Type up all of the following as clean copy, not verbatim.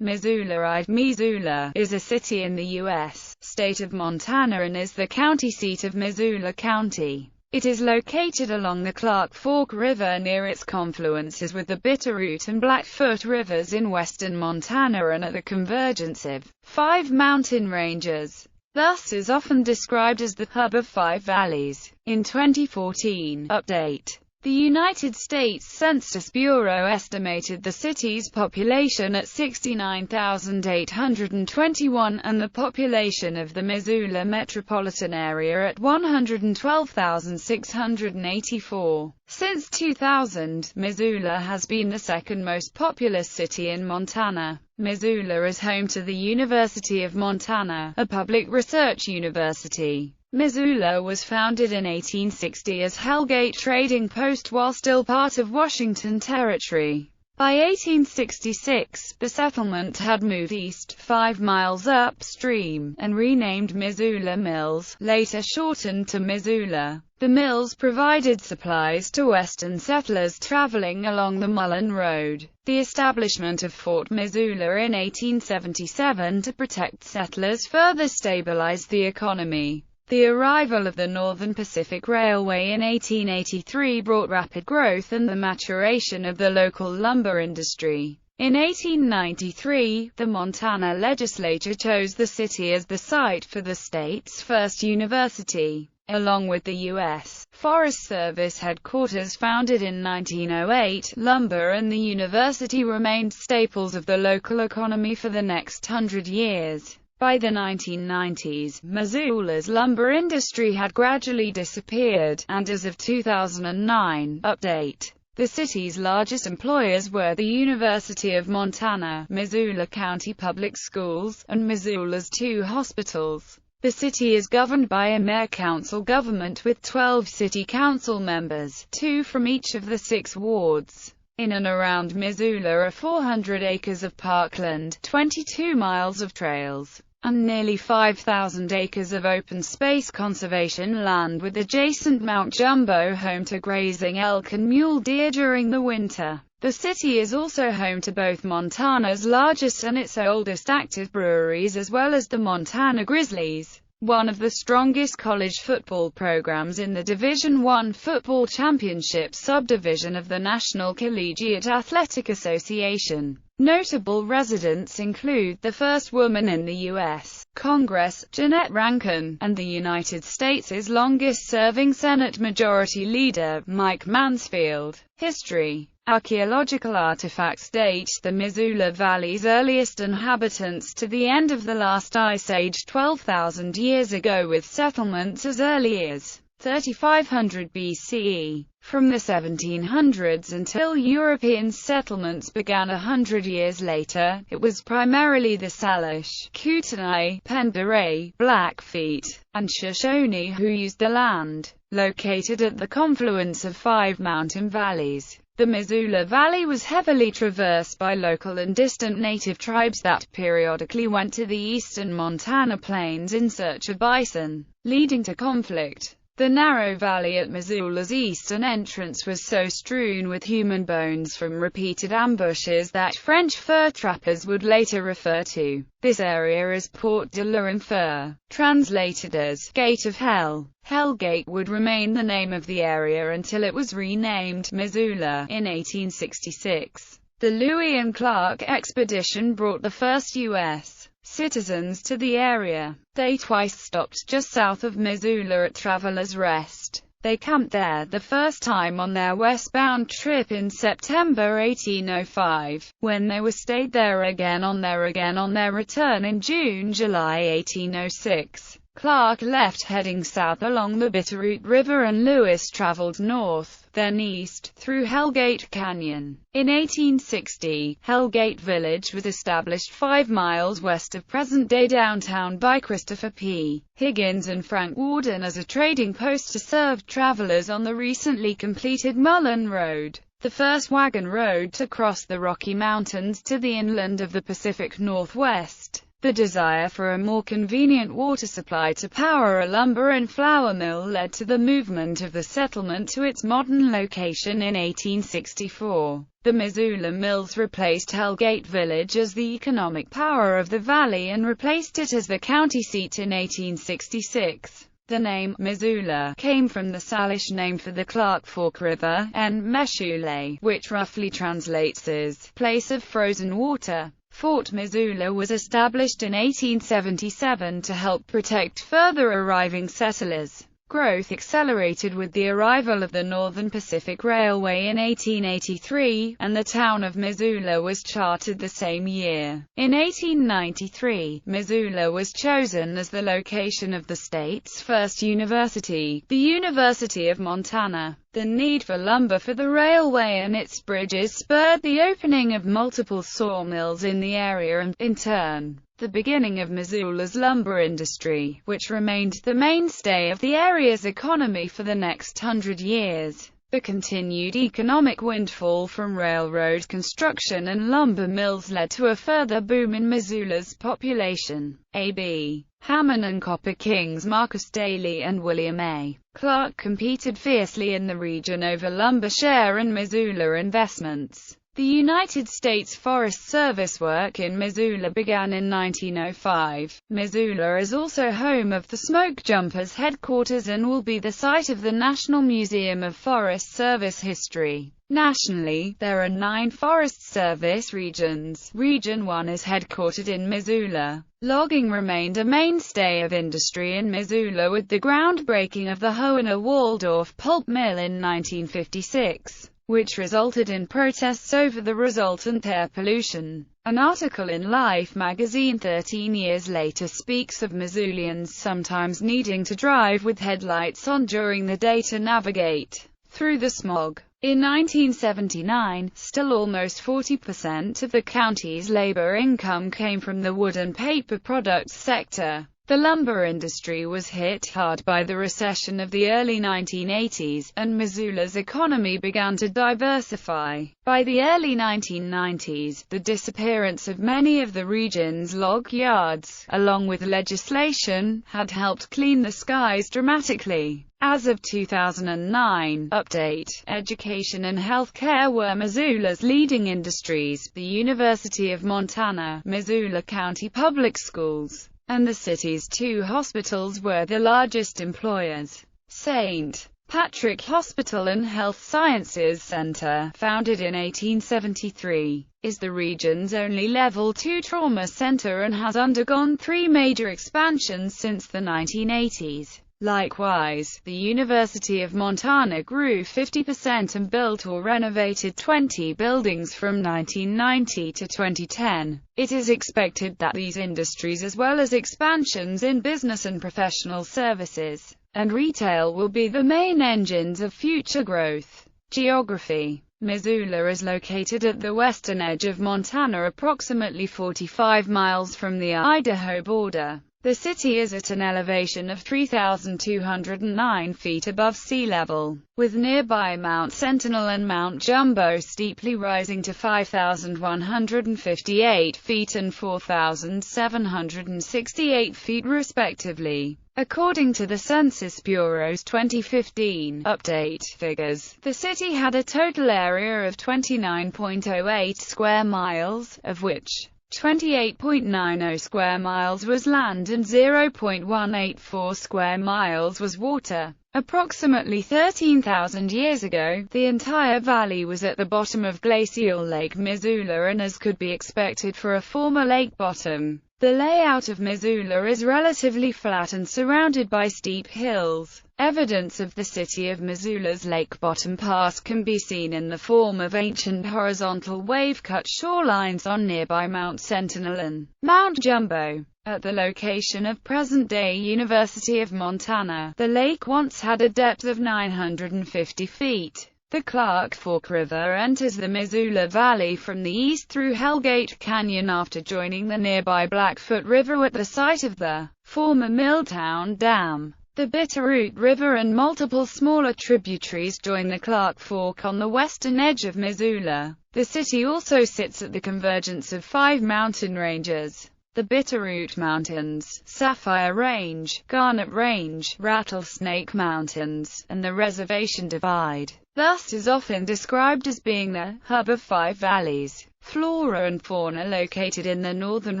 Missoula is a city in the U.S. state of Montana and is the county seat of Missoula County. It is located along the Clark Fork River near its confluences with the Bitterroot and Blackfoot rivers in western Montana and at the convergence of 5 mountain ranges. Thus is often described as the hub of 5 valleys. In 2014 update, the United States Census Bureau estimated the city's population at 69,821 and the population of the Missoula metropolitan area at 112,684. Since 2000, Missoula has been the second most populous city in Montana. Missoula is home to the University of Montana, a public research university. Missoula was founded in 1860 as Hellgate Trading Post while still part of Washington Territory. By 1866, the settlement had moved east, 5 miles upstream, and renamed Missoula Mills, later shortened to Missoula. The mills provided supplies to western settlers traveling along the Mullen Road. The establishment of Fort Missoula in 1877 to protect settlers further stabilized the economy. The arrival of the Northern Pacific Railway in 1883 brought rapid growth and the maturation of the local lumber industry. In 1893, the Montana legislature chose the city as the site for the state's first university. Along with the U.S. Forest Service headquarters founded in 1908, lumber and the university remained staples of the local economy for the next 100 years. By the 1990s, Missoula's lumber industry had gradually disappeared, and as of 2009 update, the city's largest employers were the University of Montana, Missoula County Public Schools, and Missoula's 2 hospitals. The city is governed by a mayor-council government with 12 city council members, 2 from each of the 6 wards. In and around Missoula are 400 acres of parkland, 22 miles of trails, and nearly 5,000 acres of open space conservation land with adjacent Mount Jumbo home to grazing elk and mule deer during the winter. The city is also home to both Montana's largest and its oldest active breweries as well as the Montana Grizzlies, one of the strongest college football programs in the Division I Football Championship subdivision of the National Collegiate Athletic Association. Notable residents include the first woman in the U.S. Congress, Jeannette Rankin, and the United States' longest-serving Senate Majority Leader, Mike Mansfield. History. Archaeological artifacts date the Missoula Valley's earliest inhabitants to the end of the last ice age 12,000 years ago, with settlements as early as 3500 BCE. From the 1700s until European settlements began 100 years later, it was primarily the Salish, Kootenai, Pend Oreille, Blackfeet, and Shoshone who used the land. Located at the confluence of 5 mountain valleys, the Missoula Valley was heavily traversed by local and distant native tribes that periodically went to the eastern Montana plains in search of bison, leading to conflict. The narrow valley at Missoula's eastern entrance was so strewn with human bones from repeated ambushes that French fur trappers would later refer to this area as Porte de l'Enfer, translated as Gate of Hell. Hellgate would remain the name of the area until it was renamed Missoula in 1866. The Lewis and Clark expedition brought the first U.S. citizens to the area. They twice stopped just south of Missoula at Travelers Rest. They camped there the first time on their westbound trip in September 1805, when they were stayed there again on their return in June-July 1806. Clark left heading south along the Bitterroot River and Lewis traveled north, then east, through Hellgate Canyon. In 1860, Hellgate Village was established 5 miles west of present-day downtown by Christopher P. Higgins and Frank Warden as a trading post to serve travelers on the recently completed Mullen Road, the first wagon road to cross the Rocky Mountains to the inland of the Pacific Northwest. The desire for a more convenient water supply to power a lumber and flour mill led to the movement of the settlement to its modern location in 1864. The Missoula mills replaced Hellgate Village as the economic power of the valley and replaced it as the county seat in 1866. The name Missoula came from the Salish name for the Clark Fork River, and Missoulian, which roughly translates as place of frozen water. Fort Missoula was established in 1877 to help protect further arriving settlers. Growth accelerated with the arrival of the Northern Pacific Railway in 1883, and the town of Missoula was chartered the same year. In 1893, Missoula was chosen as the location of the state's first university, the University of Montana. The need for lumber for the railway and its bridges spurred the opening of multiple sawmills in the area and, in turn, the beginning of Missoula's lumber industry, which remained the mainstay of the area's economy for the next 100 years. The continued economic windfall from railroad construction and lumber mills led to a further boom in Missoula's population. A.B. Hammond and Copper Kings Marcus Daly and William A. Clark competed fiercely in the region over lumber share and Missoula investments. The United States Forest Service work in Missoula began in 1905. Missoula is also home of the Smoke Jumpers headquarters and will be the site of the National Museum of Forest Service History. Nationally, there are 9 Forest Service regions. Region 1 is headquartered in Missoula. Logging remained a mainstay of industry in Missoula with the groundbreaking of the Hohenor-Waldorf pulp mill in 1956. Which resulted in protests over the resultant air pollution. An article in Life magazine 13 years later speaks of Missoulians sometimes needing to drive with headlights on during the day to navigate through the smog. In 1979, still almost 40% of the county's labor income came from the wood and paper products sector. The lumber industry was hit hard by the recession of the early 1980s, and Missoula's economy began to diversify. By the early 1990s, the disappearance of many of the region's log yards, along with legislation, had helped clean the skies dramatically. As of 2009, update, education and healthcare were Missoula's leading industries. The University of Montana, Missoula County Public Schools, and the city's 2 hospitals were the largest employers. St. Patrick Hospital and Health Sciences Center, founded in 1873, is the region's only Level 2 trauma center and has undergone 3 major expansions since the 1980s. Likewise, the University of Montana grew 50% and built or renovated 20 buildings from 1990 to 2010. It is expected that these industries as well as expansions in business and professional services and retail will be the main engines of future growth. Geography. Missoula is located at the western edge of Montana, approximately 45 miles from the Idaho border. The city is at an elevation of 3,209 feet above sea level, with nearby Mount Sentinel and Mount Jumbo steeply rising to 5,158 feet and 4,768 feet respectively. According to the Census Bureau's 2015 update figures, the city had a total area of 29.08 square miles, of which 28.90 square miles was land and 0.184 square miles was water. Approximately 13,000 years ago, the entire valley was at the bottom of glacial Lake Missoula, and as could be expected for a former lake bottom, the layout of Missoula is relatively flat and surrounded by steep hills. Evidence of the city of Missoula's lake bottom past can be seen in the form of ancient horizontal wave-cut shorelines on nearby Mount Sentinel and Mount Jumbo. At the location of present-day University of Montana, the lake once had a depth of 950 feet. The Clark Fork River enters the Missoula Valley from the east through Hellgate Canyon after joining the nearby Blackfoot River at the site of the former Milltown Dam. The Bitterroot River and multiple smaller tributaries join the Clark Fork on the western edge of Missoula. The city also sits at the convergence of 5 mountain ranges. The Bitterroot Mountains, Sapphire Range, Garnet Range, Rattlesnake Mountains, and the Reservation Divide. Thus is often described as being the hub of 5 valleys. Flora and fauna located in the northern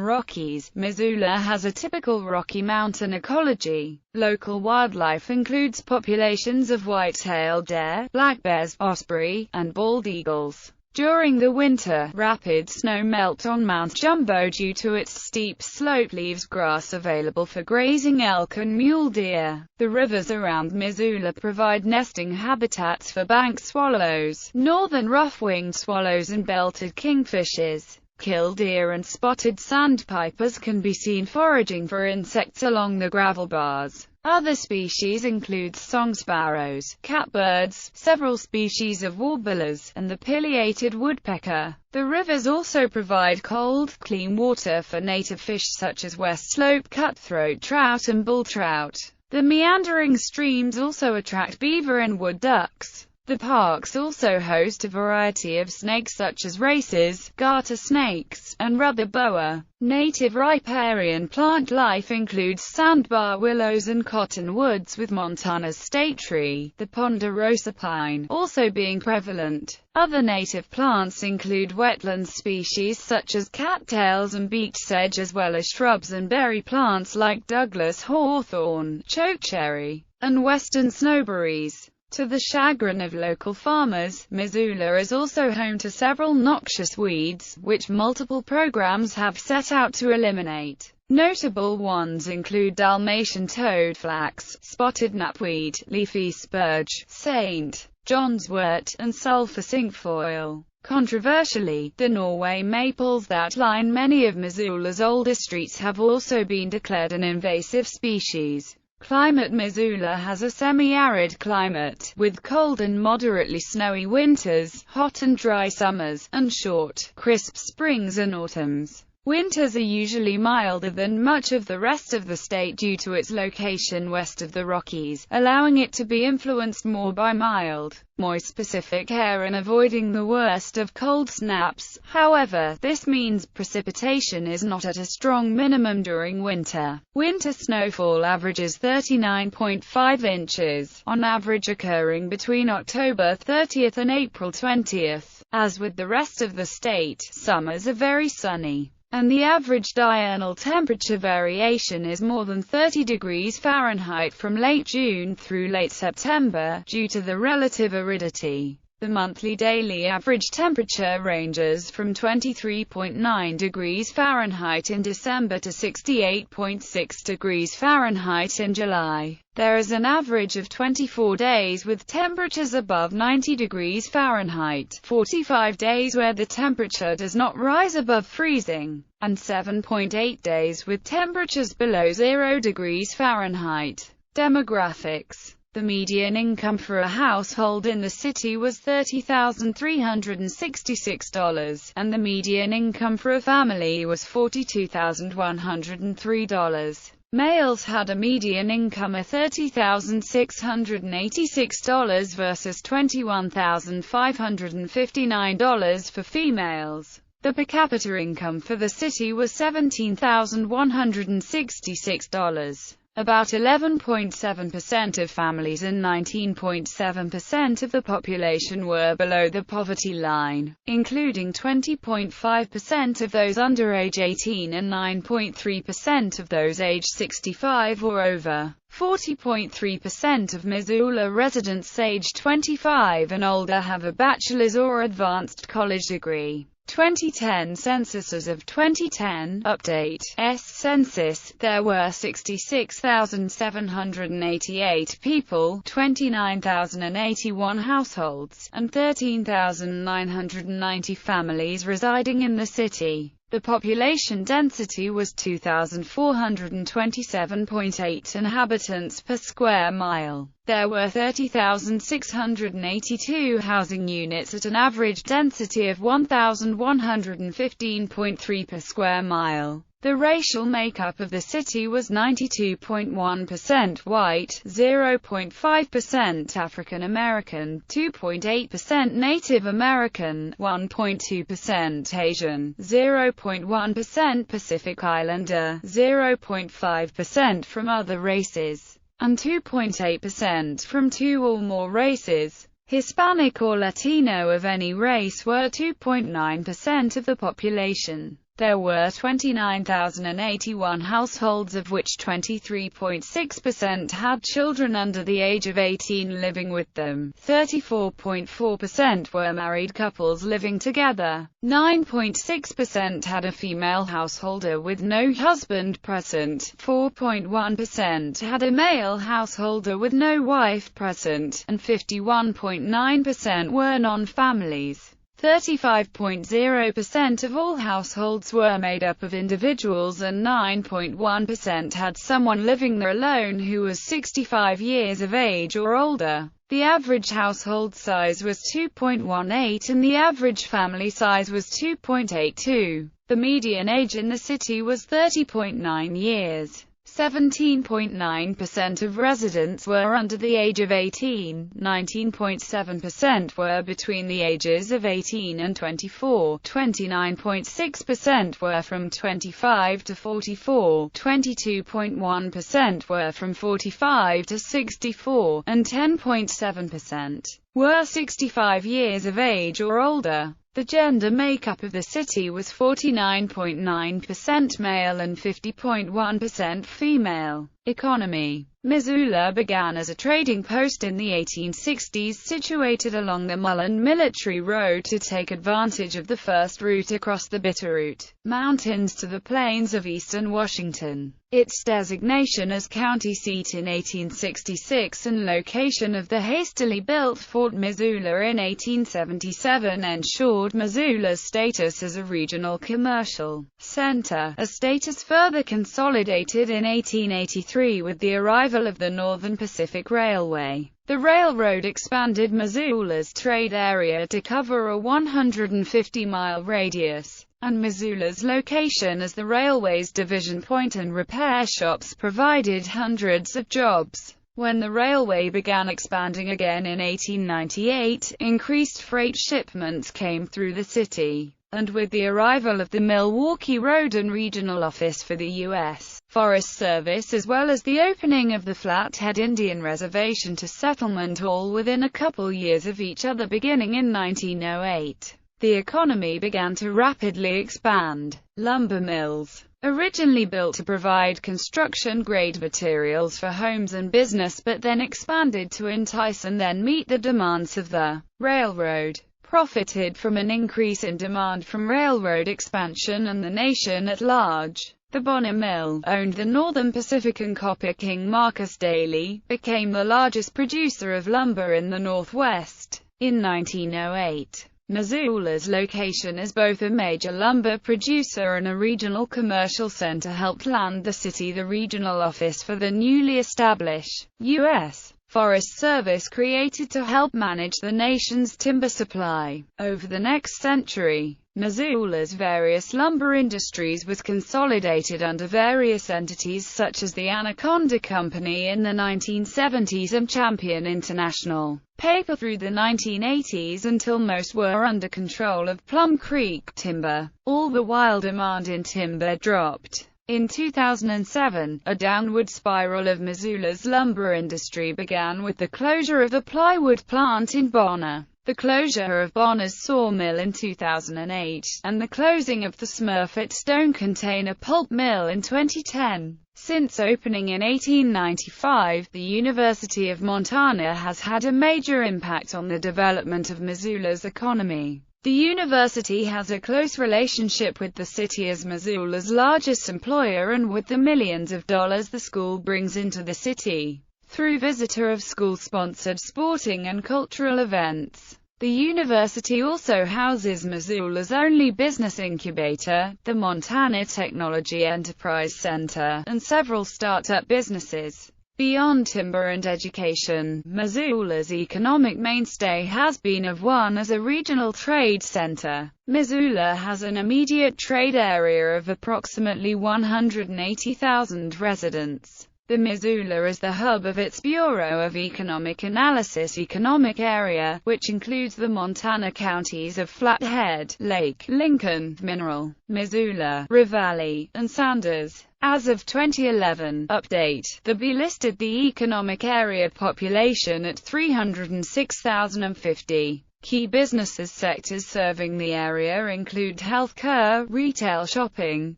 Rockies. Missoula has a typical Rocky Mountain ecology. Local wildlife includes populations of white-tailed deer, black bears, osprey, and bald eagles. During the winter, rapid snow melt on Mount Jumbo due to its steep slope leaves grass available for grazing elk and mule deer. The rivers around Missoula provide nesting habitats for bank swallows, northern rough-winged swallows and belted kingfishers. Killdeer and spotted sandpipers can be seen foraging for insects along the gravel bars. Other species include song sparrows, catbirds, several species of warblers, and the pileated woodpecker. The rivers also provide cold, clean water for native fish such as West Slope cutthroat trout and bull trout. The meandering streams also attract beaver and wood ducks. The parks also host a variety of snakes such as races, garter snakes, and rubber boa. Native riparian plant life includes sandbar willows and cottonwoods, with Montana's state tree, the ponderosa pine, also being prevalent. Other native plants include wetland species such as cattails and beech sedge, as well as shrubs and berry plants like Douglas hawthorn, chokecherry, and western snowberries. To the chagrin of local farmers, Missoula is also home to several noxious weeds, which multiple programs have set out to eliminate. Notable ones include Dalmatian toadflax, spotted knapweed, leafy spurge, St. John's wort, and sulphur cinquefoil. Controversially, the Norway maples that line many of Missoula's older streets have also been declared an invasive species. Climate: Missoula has a semi-arid climate, with cold and moderately snowy winters, hot and dry summers, and short, crisp springs and autumns. Winters are usually milder than much of the rest of the state due to its location west of the Rockies, allowing it to be influenced more by mild, moist Pacific air and avoiding the worst of cold snaps. However, this means precipitation is not at a strong minimum during winter. Winter snowfall averages 39.5 inches, on average occurring between October 30th and April 20th. As with the rest of the state, summers are very sunny, and the average diurnal temperature variation is more than 30 degrees Fahrenheit from late June through late September, due to the relative aridity. The monthly daily average temperature ranges from 23.9 degrees Fahrenheit in December to 68.6 degrees Fahrenheit in July. There is an average of 24 days with temperatures above 90 degrees Fahrenheit, 45 days where the temperature does not rise above freezing, and 7.8 days with temperatures below 0 degrees Fahrenheit. Demographics: the median income for a household in the city was $30,366, and the median income for a family was $42,103. Males had a median income of $30,686 versus $21,559 for females. The per capita income for the city was $17,166. About 11.7% of families and 19.7% of the population were below the poverty line, including 20.5% of those under age 18 and 9.3% of those age 65 or over. 40.3% of Missoula residents age 25 and older have a bachelor's or advanced college degree. 2010 census. As of 2010 update census, there were 66,788 people, 29,081 households, and 13,990 families residing in the city. The population density was 2,427.8 inhabitants per square mile. There were 30,682 housing units at an average density of 1,115.3 per square mile. The racial makeup of the city was 92.1% white, 0.5% African American, 2.8% Native American, 1.2% Asian, 0.1% Pacific Islander, 0.5% from other races, and 2.8% from two or more races. Hispanic or Latino of any race were 2.9% of the population. There were 29,081 households, of which 23.6% had children under the age of 18 living with them, 34.4% were married couples living together, 9.6% had a female householder with no husband present, 4.1% had a male householder with no wife present, and 51.9% were non-families. 35.0% of all households were made up of individuals and 9.1% had someone living there alone who was 65 years of age or older. The average household size was 2.18 and the average family size was 2.82. The median age in the city was 30.9 years. 17.9% of residents were under the age of 18, 19.7% were between the ages of 18 and 24, 29.6% were from 25 to 44, 22.1% were from 45 to 64, and 10.7% were 65 years of age or older. The gender makeup of the city was 49.9% male and 50.1% female. Economy. Missoula began as a trading post in the 1860s, situated along the Mullen Military Road to take advantage of the first route across the Bitterroot Mountains to the plains of eastern Washington. Its designation as county seat in 1866 and location of the hastily built Fort Missoula in 1877 ensured Missoula's status as a regional commercial center, a status further consolidated in 1883 with the arrival of the Northern Pacific Railway. The railroad expanded Missoula's trade area to cover a 150-mile radius, and Missoula's location as the railway's division point and repair shops provided hundreds of jobs. When the railway began expanding again in 1898, increased freight shipments came through the city, and with the arrival of the Milwaukee Road and Regional Office for the U.S. Forest Service as well as the opening of the Flathead Indian Reservation to settlement, all within a couple years of each other beginning in 1908. The economy began to rapidly expand. Lumber mills, originally built to provide construction-grade materials for homes and business but then expanded to entice and then meet the demands of the railroad, profited from an increase in demand from railroad expansion and the nation at large. The Bonner Mill, owned the Northern Pacific and Copper King Marcus Daly, became the largest producer of lumber in the Northwest. In 1908, Missoula's location as both a major lumber producer and a regional commercial center helped land the city the regional office for the newly established U.S. Forest Service created to help manage the nation's timber supply. Over the next century, Missoula's various lumber industries was consolidated under various entities such as the Anaconda Company in the 1970s and Champion International Paper through the 1980s until most were under control of Plum Creek Timber. All the while demand in timber dropped. In 2007, a downward spiral of Missoula's lumber industry began with the closure of the plywood plant in Bonner, the closure of Bonner's sawmill in 2008, and the closing of the Smurfit Stone Container Pulp Mill in 2010. Since opening in 1895, the University of Montana has had a major impact on the development of Missoula's economy. The university has a close relationship with the city as Missoula's largest employer and with the millions of dollars the school brings into the city through visitor of school-sponsored sporting and cultural events. The university also houses Missoula's only business incubator, the Montana Technology Enterprise Center, and several start-up businesses. Beyond timber and education, Missoula's economic mainstay has been of one as a regional trade center. Missoula has an immediate trade area of approximately 180,000 residents. The Missoula is the hub of its Bureau of Economic Analysis economic area, which includes the Montana counties of Flathead, Lake, Lincoln, Mineral, Missoula, Ravalli, and Sanders. As of 2011 update, the B listed the economic area population at 306,050. Key businesses sectors serving the area include healthcare, retail shopping,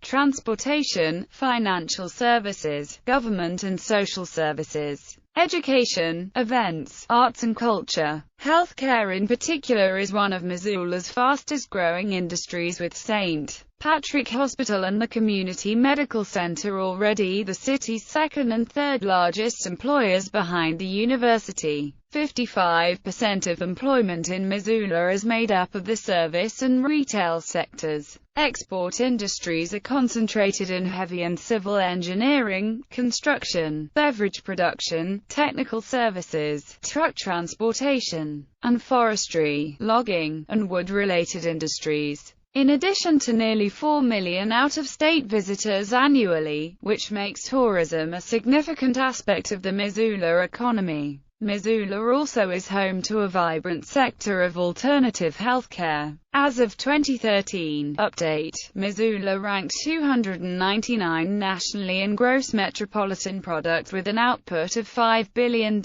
transportation, financial services, government and social services, education, events, arts and culture. Healthcare in particular is one of Missoula's fastest-growing industries, with St. Patrick Hospital and the Community Medical Center already the city's second and third largest employers behind the university. 55% of employment in Missoula is made up of the service and retail sectors. Export industries are concentrated in heavy and civil engineering, construction, beverage production, technical services, truck transportation, and forestry, logging, and wood-related industries. In addition to nearly 4 million out-of-state visitors annually, which makes tourism a significant aspect of the Missoula economy. Missoula also is home to a vibrant sector of alternative healthcare. As of 2013 update, Missoula ranked 299 nationally in gross metropolitan product with an output of $5 billion.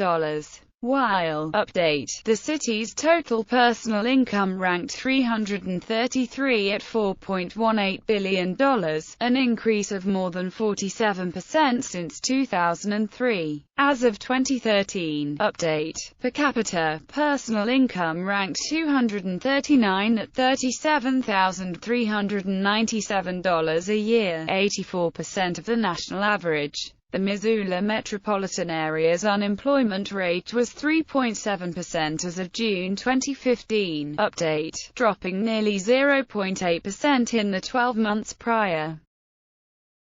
While update, the city's total personal income ranked 333 at $4.18 billion, an increase of more than 47% since 2003. As of 2013 update, per capita personal income ranked 239 at $37,397 a year, 84% of the national average. The Missoula metropolitan area's unemployment rate was 3.7% as of June 2015 update, dropping nearly 0.8% in the 12 months prior.